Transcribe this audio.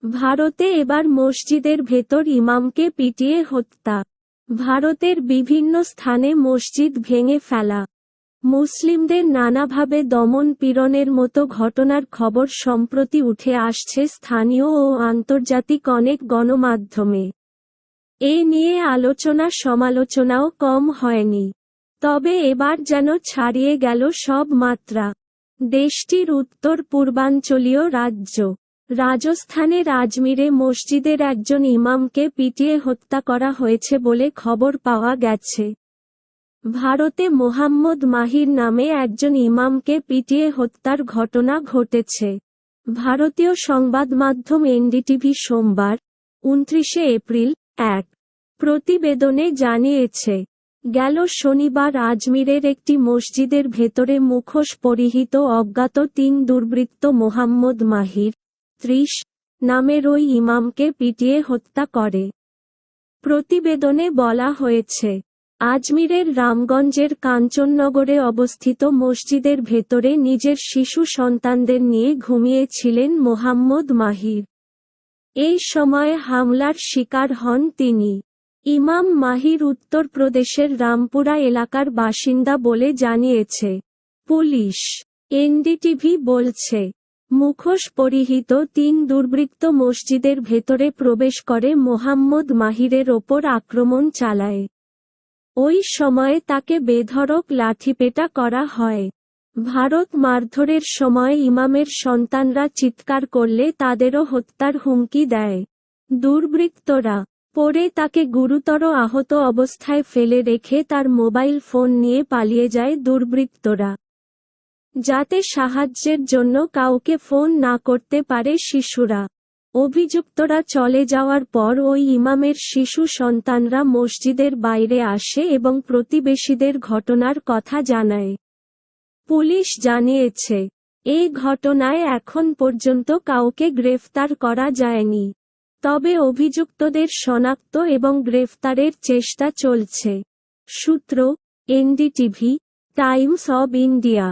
ভারতে এবার মসজিদের ভেতর ইমামকে পিটিয়ে হত্যা। ভারতের বিভিন্ন স্থানে মসজিদ ভেঙে ফেলা, মুসলিমদের নানাভাবে দমন পীড়নের মতো ঘটনার খবর সম্প্রতি উঠে আসছে স্থানীয় ও আন্তর্জাতিক অনেক গণমাধ্যমে। এ নিয়ে আলোচনা সমালোচনাও কম হয়নি। তবে এবার যেন ছাড়িয়ে গেল সব মাত্রা। দেশটির উত্তর পূর্বাঞ্চলীয় রাজ্য রাজস্থানের আজমিরে মসজিদের একজন ইমামকে পিটিয়ে হত্যা করা হয়েছে বলে খবর পাওয়া গেছে। ভারতে মোহাম্মদ মাহির নামে একজন ইমামকে পিটিয়ে হত্যার ঘটনা ঘটেছে। ভারতীয় সংবাদমাধ্যম এনডিটিভি সোমবার ২৯ এপ্রিল এক প্রতিবেদনে জানিয়েছে, গেল শনিবার আজমিরের একটি মসজিদের ভেতরে মুখোশ পরিহিত অজ্ঞাত ৩ দুর্বৃত্ত মোহাম্মদ মাহির ৩০ নামের ওই ইমামকে পিটিয়ে হত্যা করে। প্রতিবেদনে বলা হয়েছে, আজমিরের রামগঞ্জের কাঞ্চননগরে অবস্থিত মসজিদের ভেতরে নিজের শিশু সন্তানদের নিয়ে ঘুমিয়েছিলেন মোহাম্মদ মাহির। এই সময় হামলার শিকার হন তিনি। ইমাম মাহির উত্তরপ্রদেশের রামপুরা এলাকার বাসিন্দা বলে জানিয়েছে পুলিশ। এনডিটিভি বলছে, মুখোশ পরিহিত ৩ দুর্বৃত্ত মসজিদের ভেতরে প্রবেশ করে মোহাম্মদ মাহিরের ওপর আক্রমণ চালায়। ওই সময়ে তাকে বেধড়ক লাঠিপেটা করা হয়। ভারত মারধরের সময় ইমামের সন্তানরা চিৎকার করলে তাদেরও হত্যার হুমকি দেয়। দুর্বৃত্তরা পরে তাকে গুরুতর আহত অবস্থায় ফেলে রেখে তার মোবাইল ফোন নিয়ে পালিয়ে যায় দুর্বৃত্তরা, যাতে সাহায্যের জন্য কাউকে ফোন না করতে পারে শিশুরা। অভিযুক্তরা চলে যাওয়ার পর ওই ইমামের শিশু সন্তানরা মসজিদের বাইরে আসে এবং প্রতিবেশীদের ঘটনার কথা জানায়। পুলিশ জানিয়েছে, এই ঘটনায় এখন পর্যন্ত কাউকে গ্রেফতার করা যায়নি। তবে অভিযুক্তদের শনাক্ত এবং গ্রেফতারের চেষ্টা চলছে। সূত্র, এনডিটিভি, টাইমস অব ইন্ডিয়া।